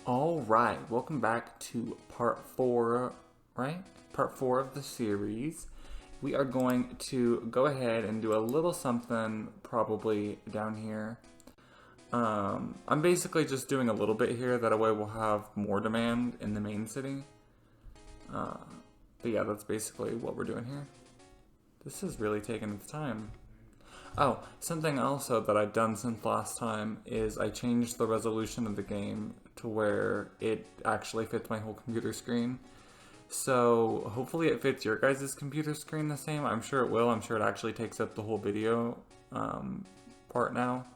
All right, welcome back to part four, right? Part four of the series. We are going to go ahead and do a little something probably down here. I'm basically just doing a little bit here, that way we'll have more demand in the main city. But yeah, that's basically what we're doing here. This is really taking its time. Oh, something also that I've done since last time is I changed the resolution of the game to where it actually fits my whole computer screen. So hopefully it fits your guys' computer screen the same. I'm sure it will. I'm sure it actually takes up the whole video part now.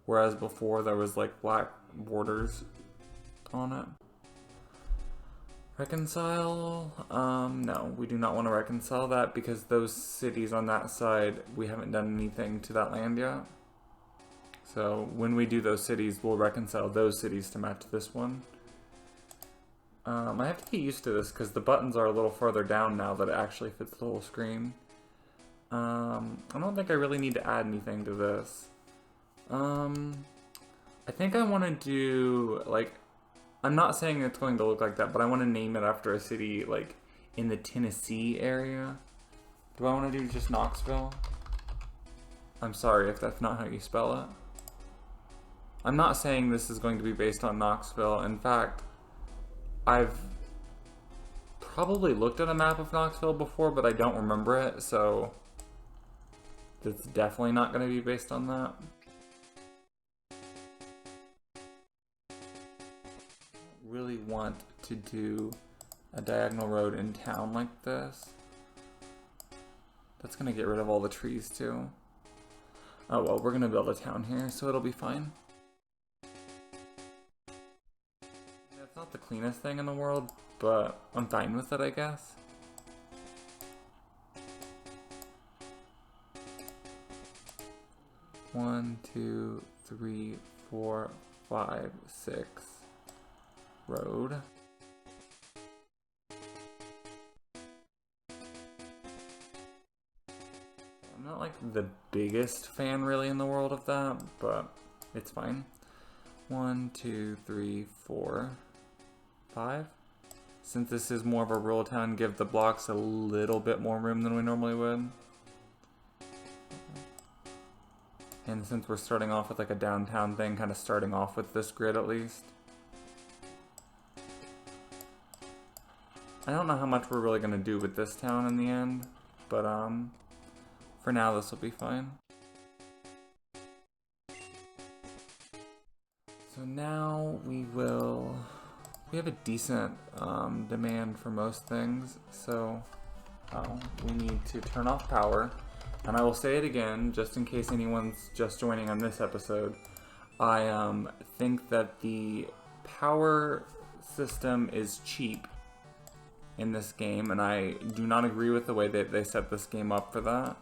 Whereas before there was like black borders on it. Reconcile? No, we do not want to reconcile that because those cities on that side, we haven't done anything to that land yet. So when we do those cities, we'll reconcile those cities to match this one. I have to get used to this because the buttons are a little further down now that it actually fits the whole screen. I don't think I really need to add anything to this. I think I want to do, like, I'm not saying it's going to look like that, but I want to name it after a city, like, in the Tennessee area. Do I want to do just Knoxville? I'm sorry if that's not how you spell it. I'm not saying this is going to be based on Knoxville. In fact, I've probably looked at a map of Knoxville before, but I don't remember it, so it's definitely not going to be based on that. Really want to do a diagonal road in town like this. That's gonna get rid of all the trees too. Oh well, we're gonna build a town here, so it'll be fine. Yeah, it's not the cleanest thing in the world, but I'm fine with it, I guess. One, two, three, four, five, six. Road. I'm not like the biggest fan really in the world of that, but it's fine. 1, 2, 3, 4, 5. Since this is more of a rural town, give the blocks a little bit more room than we normally would. And since we're starting off with like a downtown thing, kind of starting off with this grid at least. I don't know how much we're really going to do with this town in the end, but for now this will be fine. So now we have a decent demand for most things, so we need to turn off power. And I will say it again, just in case anyone's just joining on this episode, I think that the power system is cheap in this game, and I do not agree with the way that they set this game up for that.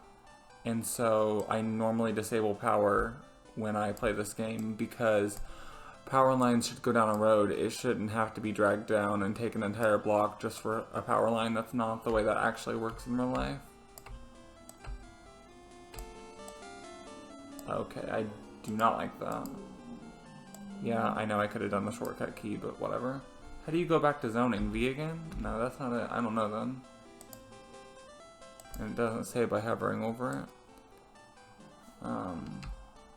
And so I normally disable power when I play this game because power lines should go down a road. It shouldn't have to be dragged down and take an entire block just for a power line. That's not the way that actually works in real life. Okay, I do not like that. Yeah, I know I could have done the shortcut key, but whatever. How do you go back to zoning? V again? No, that's not it. I don't know then. And it doesn't say by hovering over it.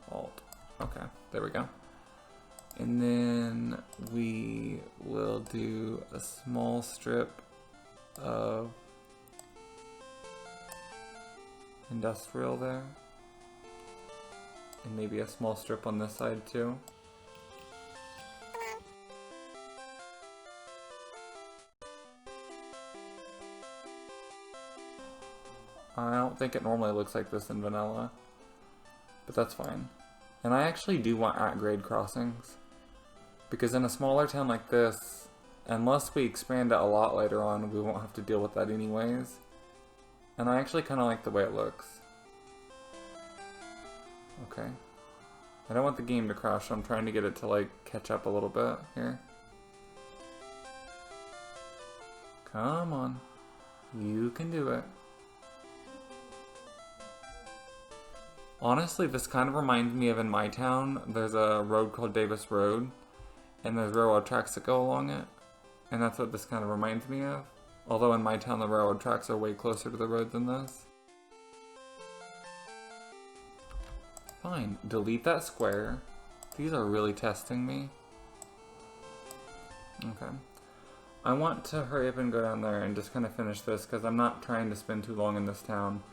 Alt. Okay, there we go. And then we will do a small strip of industrial there. And maybe a small strip on this side too. I don't think it normally looks like this in vanilla, but that's fine. And I actually do want at-grade crossings, because in a smaller town like this, unless we expand it a lot later on, we won't have to deal with that anyways. And I actually kind of like the way it looks. Okay. I don't want the game to crash, so I'm trying to get it to like catch up a little bit here. Come on. You can do it. Honestly, this kind of reminds me of in my town, there's a road called Davis Road, and there's railroad tracks that go along it. And that's what this kind of reminds me of. Although in my town the railroad tracks are way closer to the road than this. Fine, delete that square. These are really testing me. Okay. I want to hurry up and go down there and just kind of finish this because I'm not trying to spend too long in this town.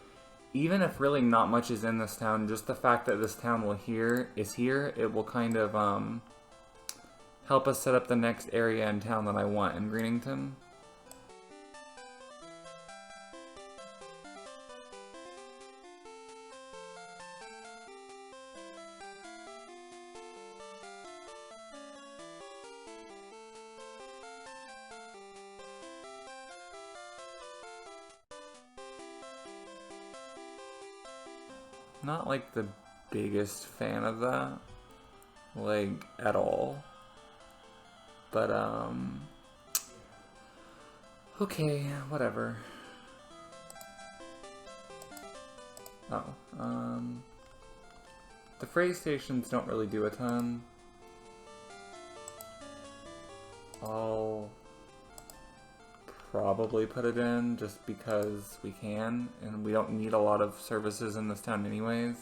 Even if really not much is in this town, just the fact that this town is here, it will kind of help us set up the next area in town that I want in Greenington. Not like the biggest fan of that, like at all. But okay, whatever. Oh, the freight stations don't really do a ton. I'll probably put it in just because we can, and we don't need a lot of services in this town anyways.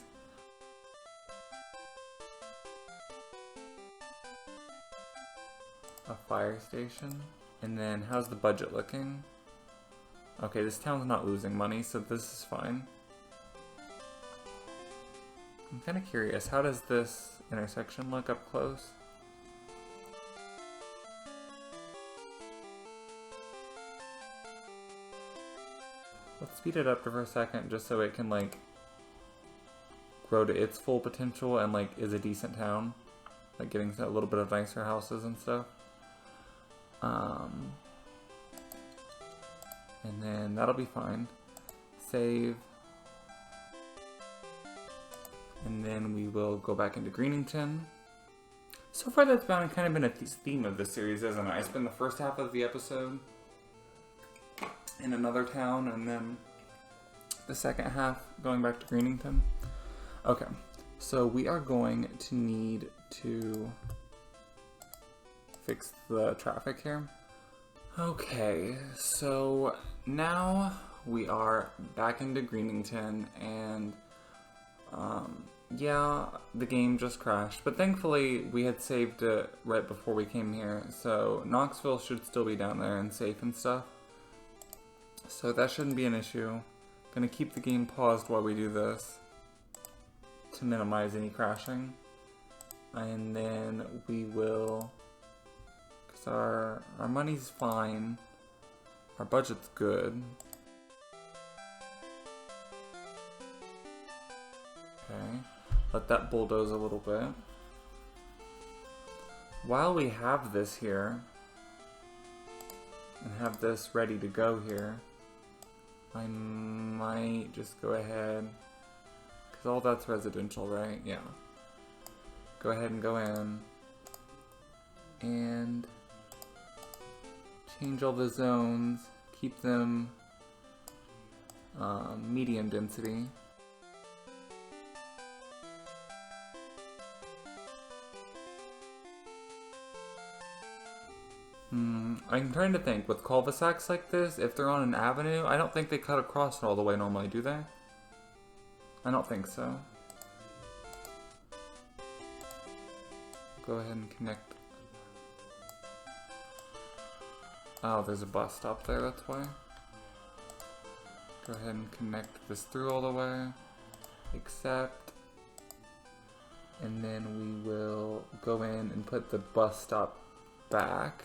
A fire station. And then how's the budget looking? Okay, this town's not losing money, so this is fine. I'm kind of curious, how does this intersection look up close? Let's speed it up for a second just so it can like grow to its full potential and like is a decent town. Like getting a little bit of nicer houses and stuff. And then that'll be fine. Save. And then we will go back into Greenington. So far that's kind of been a theme of this series, isn't it? I spend the first half of the episode in another town, and then the second half going back to Greenington. Okay, so we are going to need to fix the traffic here. Okay, so now we are back into Greenington, and yeah, the game just crashed, but thankfully we had saved it right before we came here, so Knoxville should still be down there and safe and stuff. So that shouldn't be an issue. Gonna keep the game paused while we do this to minimize any crashing. And then we will, because our money's fine, our budget's good. Okay, let that bulldoze a little bit. While we have this here, and have this ready to go here, I might just go ahead, because all that's residential, right? Yeah. Go ahead and go in, and change all the zones, keep them medium density. I'm trying to think, with cul-de-sacs like this, if they're on an avenue, I don't think they cut across it all the way normally, do they? I don't think so. Go ahead and connect. Oh, there's a bus stop there, that's why. Go ahead and connect this through all the way. Accept. And then we will go in and put the bus stop back.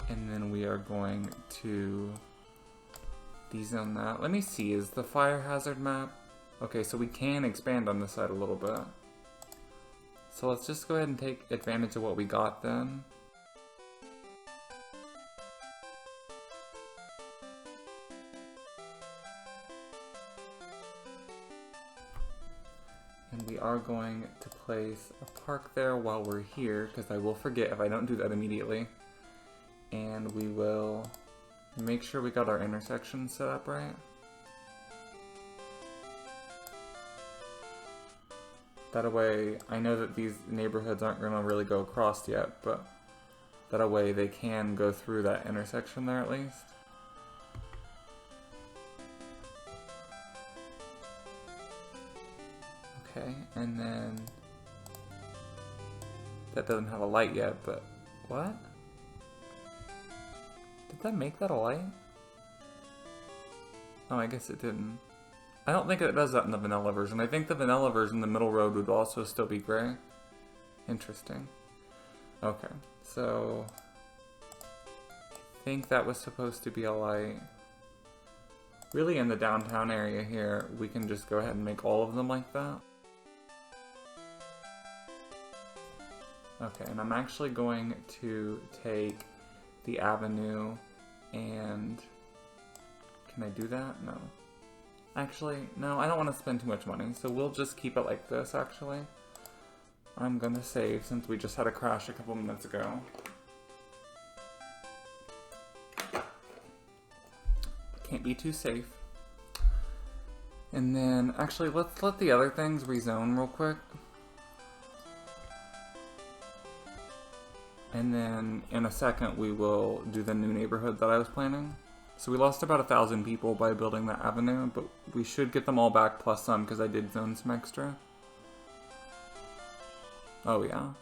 And then we are going to dezone that. Let me see, is the fire hazard map? Okay, so we can expand on this side a little bit. So let's just go ahead and take advantage of what we got then. And we are going to place a park there while we're here, because I will forget if I don't do that immediately. And we will make sure we got our intersection set up right. That way, I know that these neighborhoods aren't going to really go across yet, but that way they can go through that intersection there at least. Okay, and then that doesn't have a light yet, but what? Did that make that a light? Oh, I guess it didn't. I don't think it does that in the vanilla version. I think the vanilla version, the middle road would also still be gray. Interesting. Okay, so I think that was supposed to be a light. Really, in the downtown area here, we can just go ahead and make all of them like that. Okay, and I'm actually going to take the avenue and... Can I do that? No. Actually, no, I don't want to spend too much money, so we'll just keep it like this, actually. I'm gonna save, since we just had a crash a couple minutes ago. Can't be too safe. And then, actually, let's let the other things rezone real quick. And then, in a second, we will do the new neighborhood that I was planning. So we lost about 1,000 people by building that avenue, but we should get them all back plus some because I did zone some extra. Oh yeah.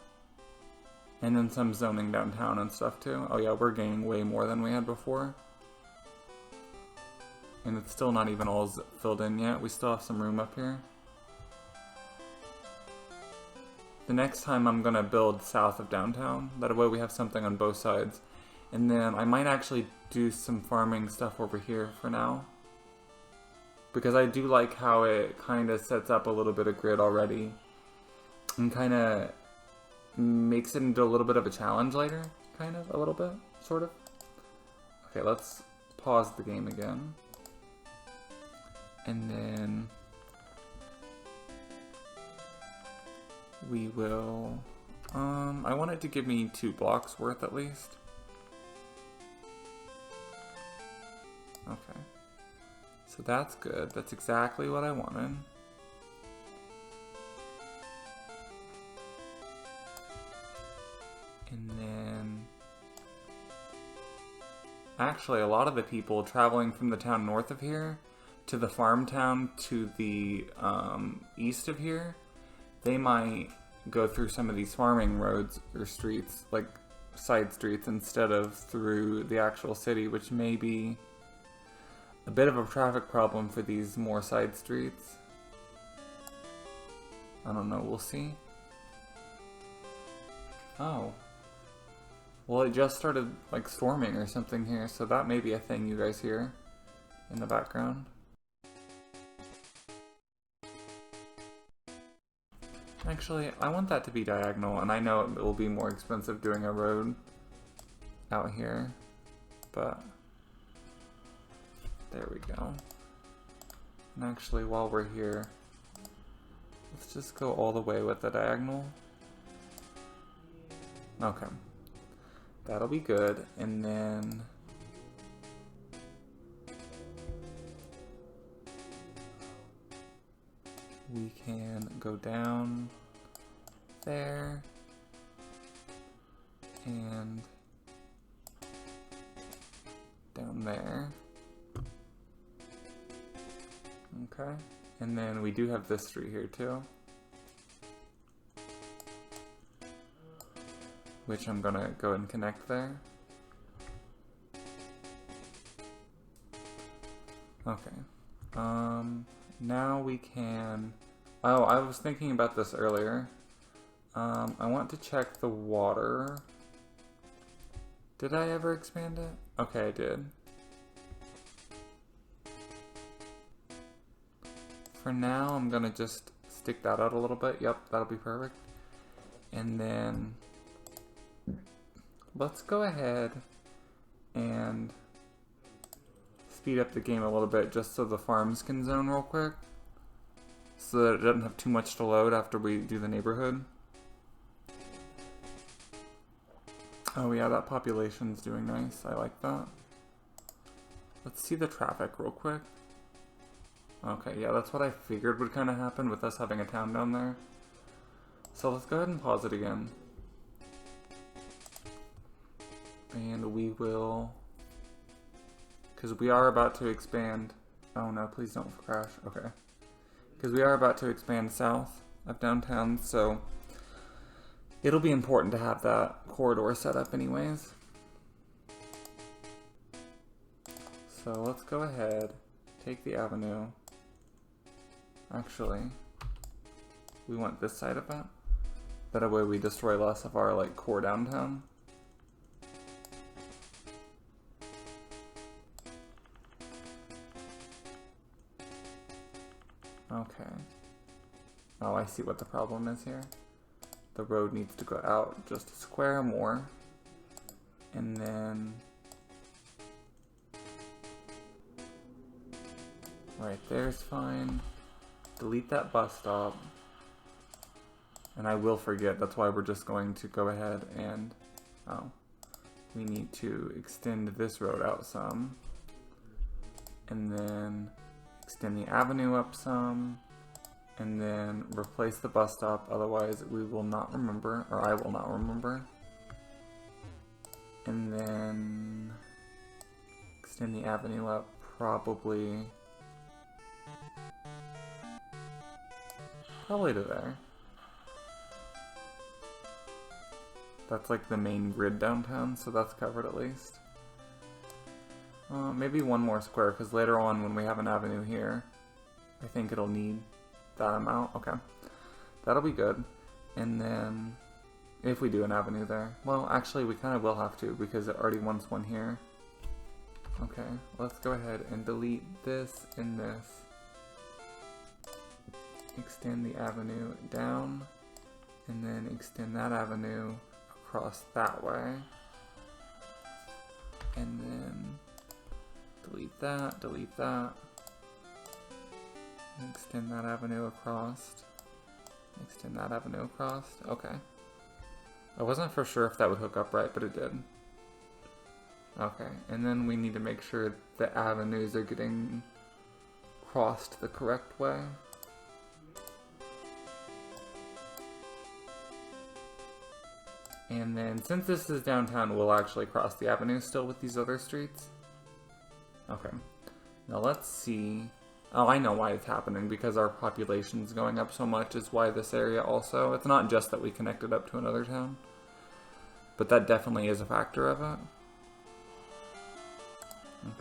And then some zoning downtown and stuff too. Oh yeah, we're gaining way more than we had before. And it's still not even all filled in yet. We still have some room up here. The next time I'm gonna build south of downtown. That way we have something on both sides. And then I might actually do some farming stuff over here for now. Because I do like how it kind of sets up a little bit of grid already. And kind of makes it into a little bit of a challenge later. Kind of, a little bit, sort of. Okay, let's pause the game again. And then we will... I want it to give me 2 blocks worth at least. Okay, so that's good. That's exactly what I wanted. And then, actually a lot of the people traveling from the town north of here to the farm town to the east of here, they might go through some of these farming roads or streets, like side streets, instead of through the actual city, which may be a bit of a traffic problem for these more side streets. I don't know, we'll see. Oh. Well, it just started like storming or something here, so that may be a thing you guys hear in the background. Actually, I want that to be diagonal, and I know it will be more expensive doing a road out here, but there we go. And actually, while we're here, let's just go all the way with the diagonal. Okay. That'll be good, and then we can go down there and down there. Okay, and then we do have this street here too, which I'm gonna go and connect there. Okay, now we can, oh, I was thinking about this earlier. I want to check the water. Did I ever expand it? Okay, I did. For now, I'm gonna just stick that out a little bit. Yep, that'll be perfect. And then let's go ahead and speed up the game a little bit just so the farms can zone real quick, so that it doesn't have too much to load after we do the neighborhood. Oh yeah, that population's doing nice. I like that. Let's see the traffic real quick. Okay, yeah, that's what I figured would kind of happen with us having a town down there. So let's go ahead and pause it again. And we will, because we are about to expand. Oh no, please don't crash. Okay. Because we are about to expand south of downtown, so it'll be important to have that corridor set up anyways. So let's go ahead, take the avenue. Actually, we want this side of it. That way we destroy less of our like core downtown. Okay. Oh, I see what the problem is here. The road needs to go out just a square more. And then right there's fine. Delete that bus stop. And I will forget, that's why we're just going to go ahead and, oh, we need to extend this road out some. And then extend the avenue up some. And then replace the bus stop, otherwise we will not remember, or I will not remember. And then extend the avenue up, probably to there. That's like the main grid downtown, so that's covered at least. Maybe one more square, because later on when we have an avenue here, I think it'll need that amount. Okay, that'll be good. And then if we do an avenue there, well actually we kind of will have to because it already wants one here. Okay, let's go ahead and delete this and this. Extend the avenue down and then extend that avenue across that way. And then delete that, extend that avenue across. Extend that avenue across. Okay. I wasn't for sure if that would hook up right, but it did. Okay, and then we need to make sure the avenues are getting crossed the correct way. And then since this is downtown, we'll actually cross the avenue still with these other streets. Okay. Now let's see. Oh, I know why it's happening, because our population's going up so much is why this area also. It's not just that we connected up to another town, but that definitely is a factor of it.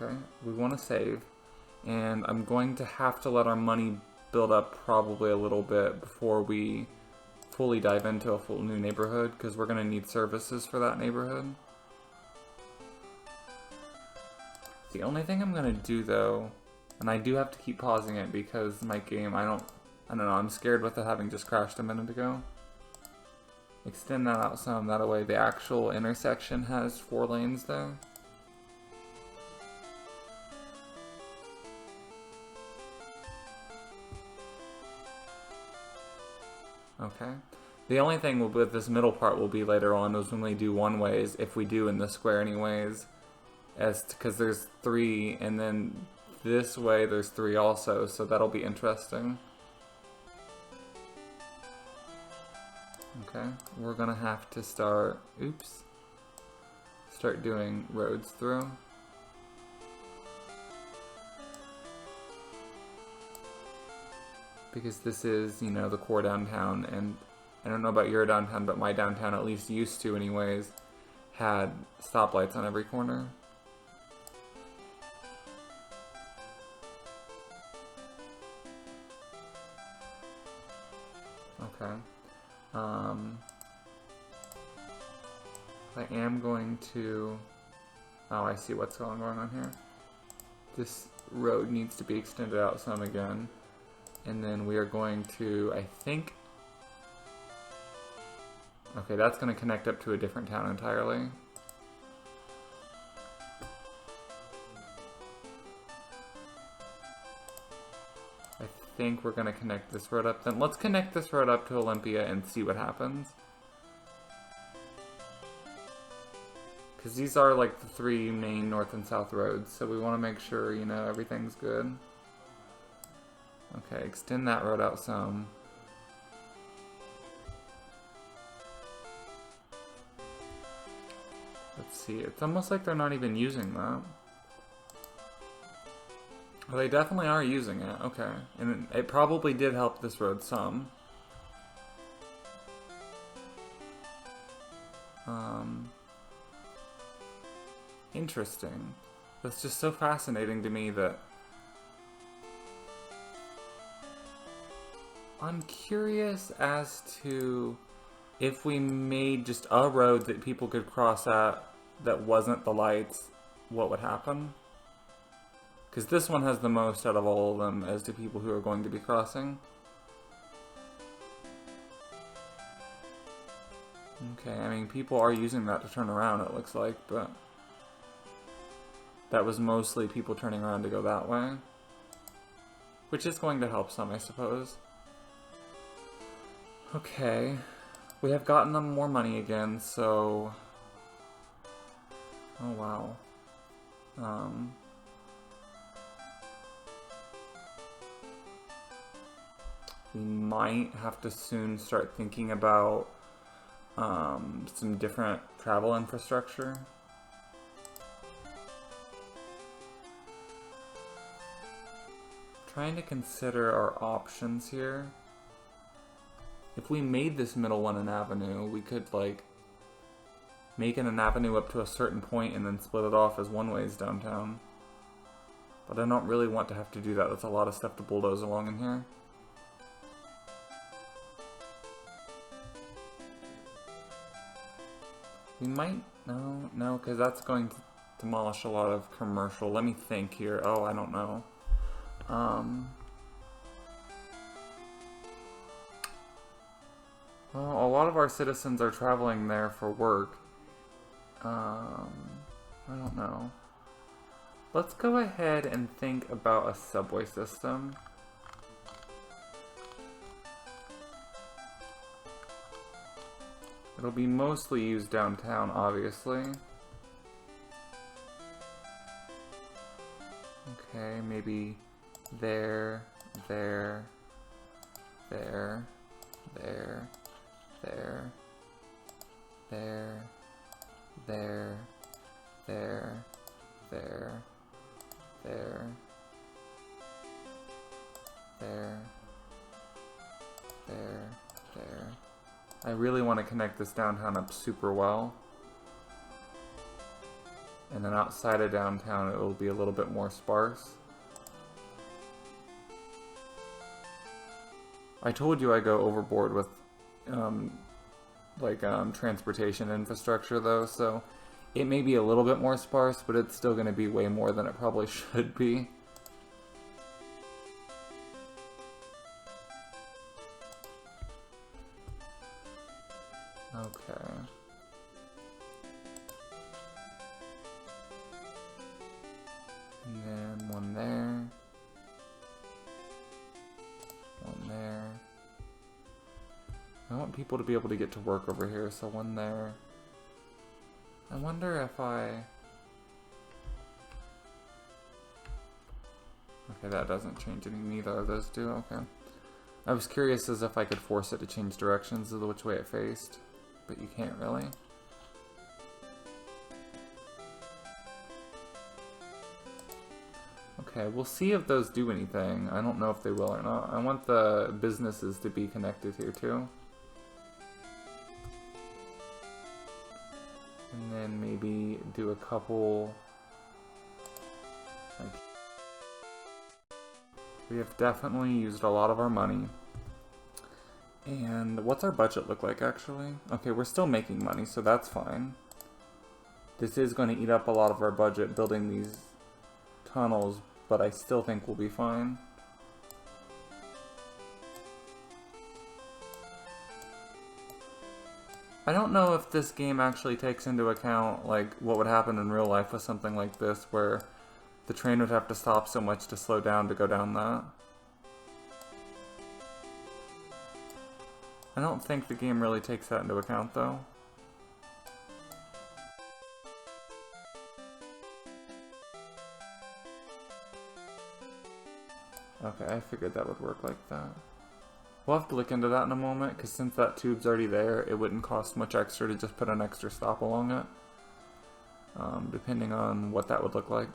Okay, we want to save, and I'm going to have to let our money build up probably a little bit before we fully dive into a full new neighborhood, because we're going to need services for that neighborhood. The only thing I'm going to do though, and I do have to keep pausing it because my game, I don't know, I'm scared with it having just crashed a minute ago. Extend that out some, that way the actual intersection has 4 lanes there. Okay. The only thing with this middle part will be later on is when we do one ways, if we do in the square anyways, because there's 3, and then this way there's 3 also, so that'll be interesting. Okay, we're gonna have to start doing roads through. Because this is, you know, the core downtown, and I don't know about your downtown, but my downtown, at least used to anyways, had stoplights on every corner. Okay. I am going to... Oh, I see what's going on here. This road needs to be extended out some again. And then we are going to, I think... Okay, that's going to connect up to a different town entirely. I think we're going to connect this road up. Then let's connect this road up to Olympia and see what happens. Because these are like the 3 main north and south roads, so we want to make sure, you know, everything's good. Okay, extend that road out some. Let's see, it's almost like they're not even using that. Well, they definitely are using it, okay. And it probably did help this road some. Interesting. That's just so fascinating to me that... I'm curious as to if we made just a road that people could cross at that wasn't the lights, what would happen? Because this one has the most out of all of them as to people who are going to be crossing. Okay, I mean, people are using that to turn around, it looks like, but... that was mostly people turning around to go that way. Which is going to help some, I suppose. Okay. We have gotten them more money again, so... oh, wow. We might have to soon start thinking about some different travel infrastructure. Trying to consider our options here. If we made this middle one an avenue, we could like make it an avenue up to a certain point and then split it off as one-ways downtown. But I don't really want to have to do that. That's a lot of stuff to bulldoze along in here. We might... no, because that's going to demolish a lot of commercial. Let me think here. Oh, I don't know. Well, a lot of our citizens are traveling there for work. I don't know. Let's go ahead and think about a subway system. It'll be mostly used downtown, obviously. Okay, maybe there, there, there, there, there, there, there, there, there, there, there, there, there. I really want to connect this downtown up super well. And then outside of downtown it will be a little bit more sparse. I told you I go overboard with transportation infrastructure though, so it may be a little bit more sparse, but it's still going to be way more than it probably should be. Okay. And then one there. One there. I want people to be able to get to work over here, so one there. I wonder if I... okay, that doesn't change anything, neither of those do, okay. I was curious as if I could force it to change directions of which way it faced, but you can't really. Okay, we'll see if those do anything. I don't know if they will or not. I want the businesses to be connected here too. And then maybe do a couple... like... we have definitely used a lot of our money. And what's our budget look like, actually? Okay, we're still making money, so that's fine. This is going to eat up a lot of our budget building these tunnels, but I still think we'll be fine. I don't know if this game actually takes into account like what would happen in real life with something like this, where the train would have to stop so much to slow down to go down that. I don't think the game really takes that into account, though. Okay, I figured that would work like that. We'll have to look into that in a moment, because since that tube's already there, it wouldn't cost much extra to just put an extra stop along it. depending on what that would look like.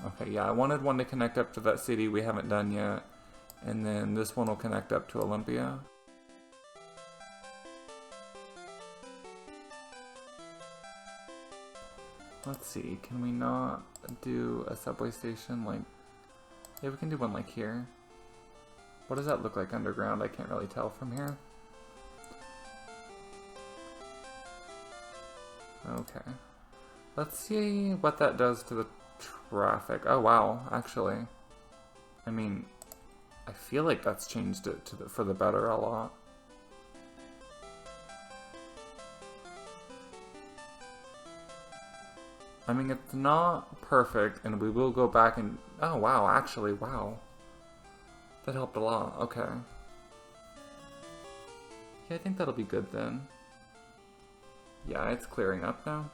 Okay, yeah, I wanted one to connect up to that city we haven't done yet, and then this one will connect up to Olympia. Let's see, can we not do a subway station like... Yeah, we can do one like here. What does that look like underground? I can't really tell from here. Okay. Let's see what that does to the traffic. Oh wow, actually. I mean, I feel like that's changed it to for the better a lot. I mean, it's not perfect, and we will go back and... Oh, wow, actually, wow. That helped a lot, okay. Yeah, I think that'll be good then. Yeah, it's clearing up now.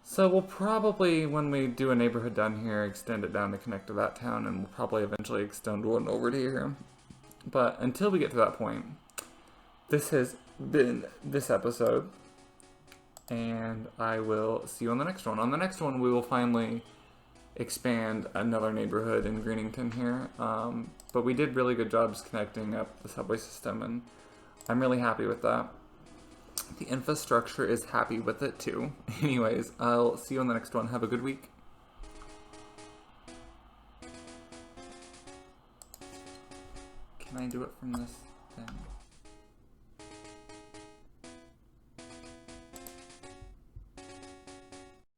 So we'll probably, when we do a neighborhood down here, extend it down to connect to that town, and we'll probably eventually extend one over to here. But until we get to that point, this has been this episode. And I will see you on the next one. On the next one, we will finally expand another neighborhood in Greenington here. But we did really good jobs connecting up the subway system, and I'm really happy with that. The infrastructure is happy with it too. Anyways, I'll see you on the next one. Have a good week. Can I do it from this thing?